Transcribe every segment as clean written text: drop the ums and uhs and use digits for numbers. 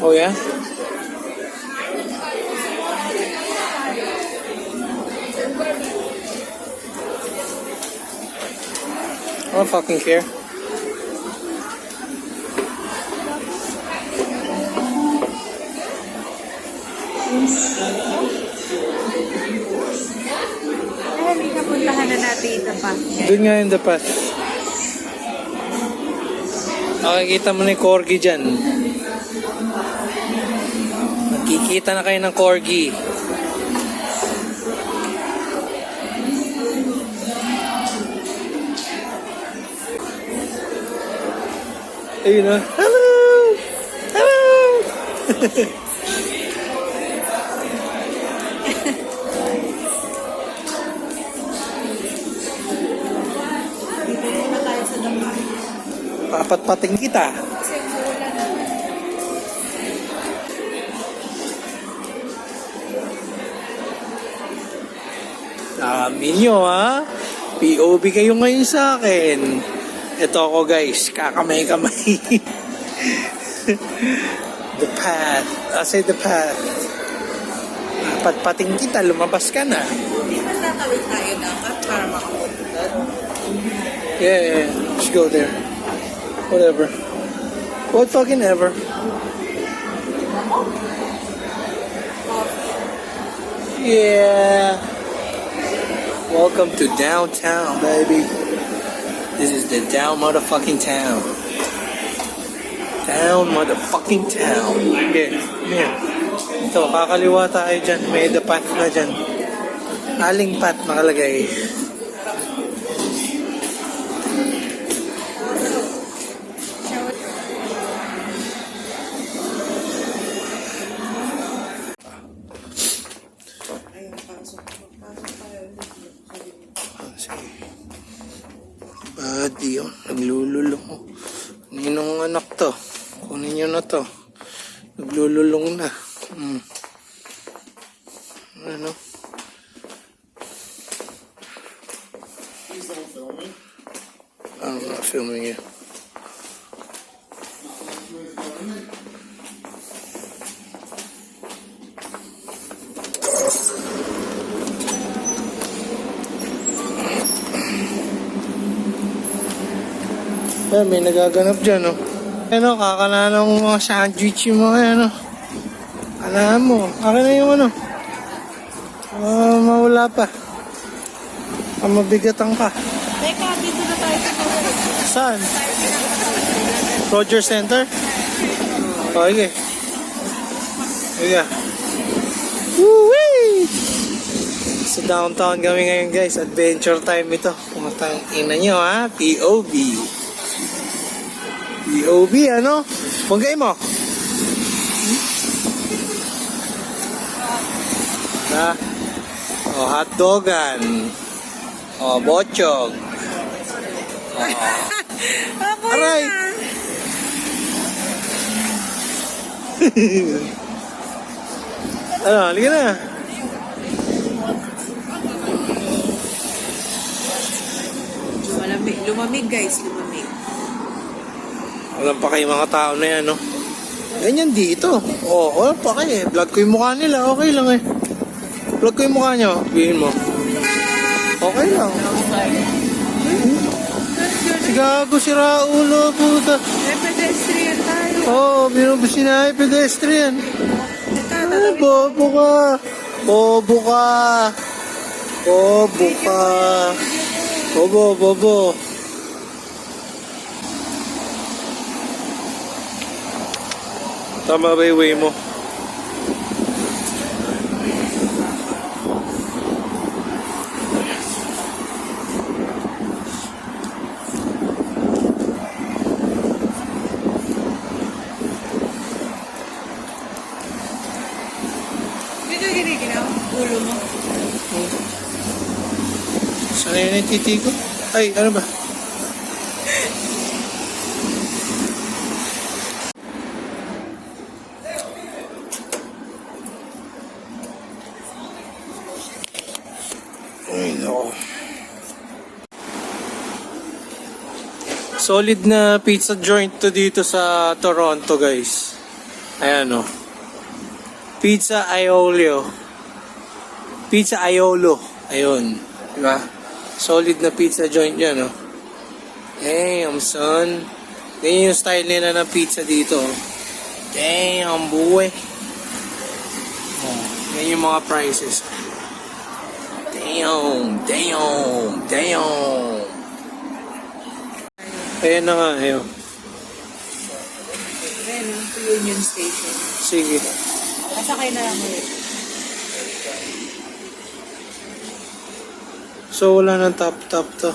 Oh yeah? I don't fucking care. Ay, puntahan na natin ito pa. Doon nga yung the path. Makikita mo na yung corgi dyan. Magkikita na kayo ng corgi. Ayun na. Hello! Hello! Dito muna tayo sa damay. Papat-pating kita. Kasi umuulan na. Amin nyo ha. POV kayo ngayon sa akin. Ito ako guys. Kakamay-kamay. The path. I say the path. Papat-pating kita. Lumabas ka na. Hindi ba tatawid tayo dapat para makapunta doon? Yeah. Let's go there. Whatever. What fucking ever. Yeah. Welcome to downtown, baby. This is the down motherfucking town. Down motherfucking town. Okay. Yeah. Ito, kakaliwa tayo dyan. May the path na dyan. Aling path nakalagay. Buddy, oh, naglululong. Ninong anak to. Kunin nyo na to. Naglululong na. Ano? I'm not filming you. Eh, may nagaganap dyan, oh. Ano, kakana ng mga sandwich yung mga, ano. Kanahan mo. Akin na yung, ano. Mawala pa. Mabigatan ka. Teka, dito na tayo sa Roger. Saan? Roger Center? Oh, okay. Sige. Woo-wee! Sa downtown kami ngayon, guys. Adventure time ito. Pumatang ina nyo, ha? POV. POV, ano? Punggay mo. Ha? Oh, hotdogan. Oh, bochog. Oh. Aray! Ano, halika na. Lumamig guys, lumamig. Walang pa kayo mga tao na yan, no? Ganyan dito. Oh, wala pa kayo eh. Vlog ko yung mukha nila. Okay lang eh. Vlog ko yung mukha nyo. Bihin mo. Okay lang. Si gago, si Raulo, puta. May pedestrian tayo. Oh, binubusin na yung pedestrian. Bobo ka. Bobo ka. Bobo ka. Bobo, bobo. Tama ba yung way mo? ulo mo. Sana yun yung titi ko? Ay, ano ba? Ay, no. Solid na pizza joint to dito sa Toronto, guys. Ayan, oh. Pizza Aiolio. Pizza Aiolo. Ayun. Diba? Solid na pizza joint yan, oh. Damn, son. Ganyan yung style nila ng pizza dito, oh. Damn, boy. Oh, yan yung mga prices. Damn, damn, damn. Ayan na nga, ayun. Ayan, Union Station. Sige. Kasakay na lang ulit. So, wala nang top-top to.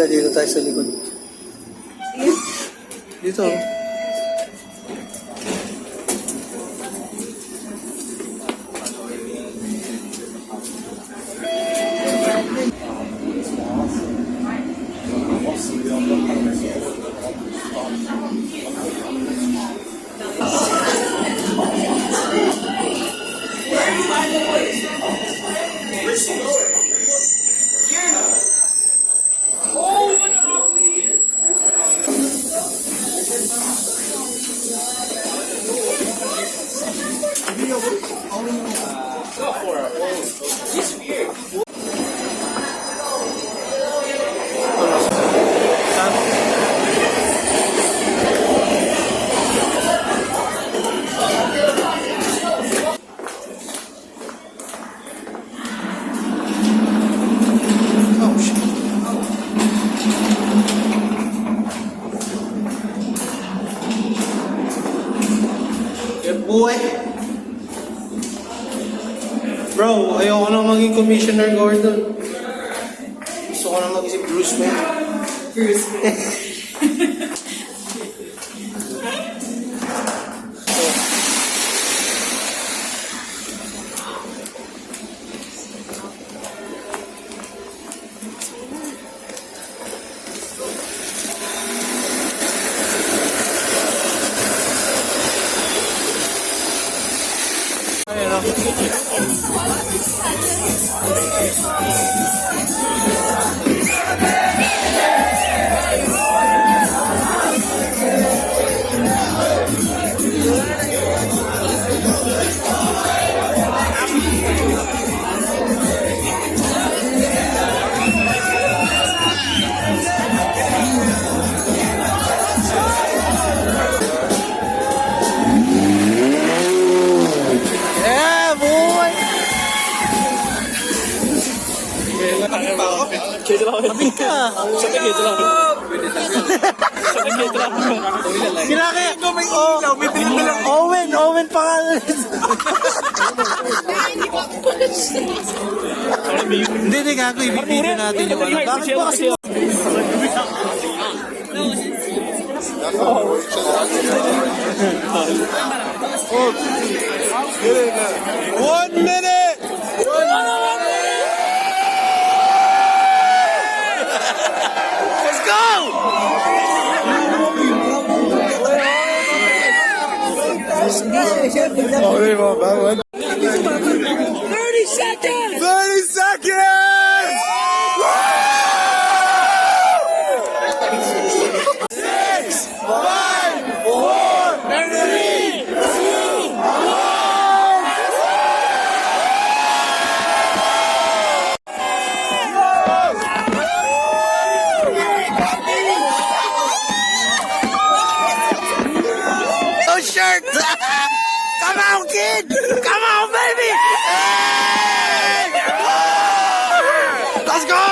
Dito tayo sa likod. Dito. Oh, shit. Good boy. Bro, ayoko na maging Commissioner Gordon. Gusto ko na mag-isip Bruce Wayne. Bruce. Ayun o. Yeah, boy! Kapit ka! Sila kaya... Owen pangalan. Hindi, gago. Ibibigyan natin yung ano. Bakit ba kasi... One minute! Let's go! Okay, mo, bawal. 30 seconds! 30 seconds! Six, five, four, three, two, one! No shirt! Come on, kid! Come on, baby! Hey! Let's go!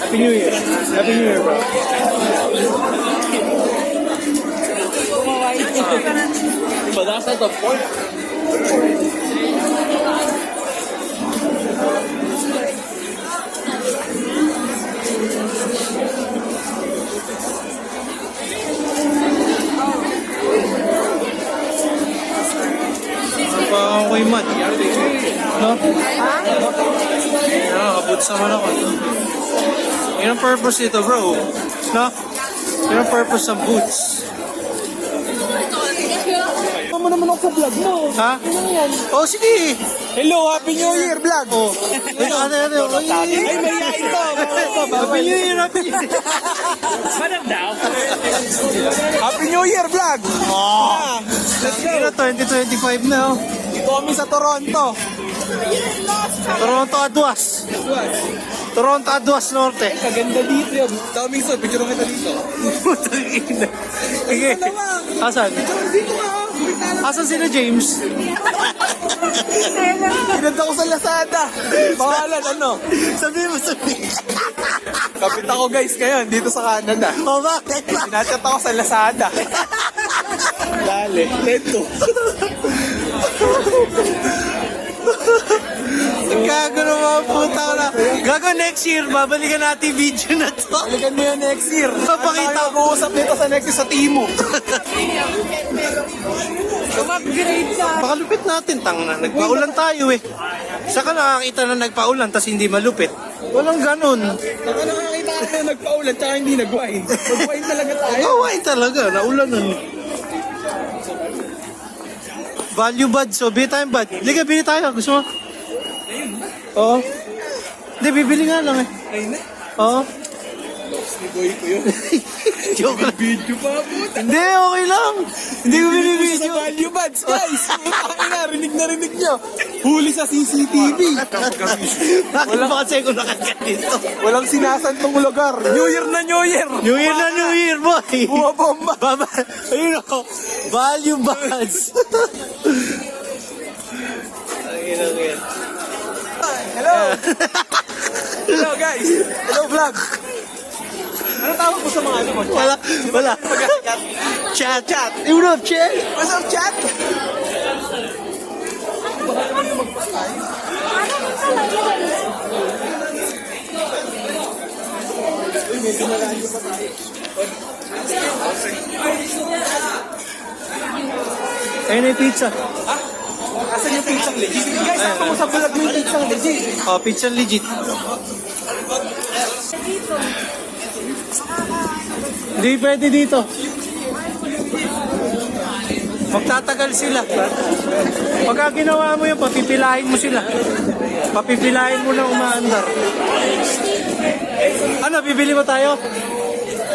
Happy New Year. Happy New Year, bro. But that's not the point. Ako'y mat. No? Nakakabot sa man ako. Yun ang purpose nito, bro. No? Yun ang purpose ng boots. Tama naman ako sa vlog mo. Ha? Oh, sige. Hello, Happy New Year vlog. Oh. Ay, may yain to. Happy New Year, Happy New Year. Happy New Year vlog. Oh. Let's go. 2025 na, oh. Dito kami sa Toronto. Toronto Aduas. Toronto Aduas Norte. Kaganda dito yun. Daming sa picture kita dito. Putang ina. Sige. Asan? Dito ka. Asan sila James? Pinunta ko sa Lazada. Pangalan ano? Sabihin mo. Kapit ako guys ngayon dito sa Canada. Oh, bakit? Pinachat ako sa Lazada. Dali. Lento. Gago na mga puta ko na. Gago next year, babalikan natin yung video na to. Balikan mo yun next year. Papakita ko. Mag-uusap dito sa next year sa Timo. Mag-grade ka. Pakalupit natin, tanga. Nagpaulan tayo eh. Saka nakakita na nagpaulan, tas hindi malupit. Walang ganun. Saka nakakita ka na nagpaulan tsaka hindi nag-wine. Mag-wine talaga tayo. Kawain talaga, naulanan. Value bud, so bili tayong bud. Liga, bili tayo. Gusto mo? Oo. Hindi, bibili nga lang eh. Ayun na. Oo. Si boy ko yun. Joke lang. Video pa puta. Hindi, okay lang. Hindi ko Sa binibidyo. value buds, guys. Ay na, rinig niyo. Huli sa CCTV. Bakit ba kasi ako nakaganito? Walang sinasantong lugar. New Year na New Year. New Year na New Year, boy. Bumabomba. Baba, ayun o. Value buds. Ayun. Hello. Hello guys. Hello vlog. Ano tawag ko sa mga ano mo? Wala. Chat. You know, chat. What's up, chat? Ayun na yung pizza. Asan yung pizzang legit? Guys, ako mo sa vlog mo yung pizzang legit. Oh, pizza legit. Hindi pwede dito. Magtatagal sila. Pagka ginawa mo yun, papipilahin mo sila. Papipilahin mo na umaandar. Ano, bibili mo tayo?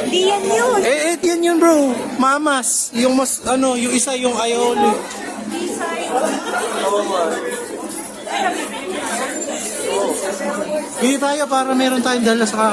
Di yan yun. Yan yun bro. Mamas. Yung mas, yung isa yung aioli. Bili tayo para meron tayong dala sa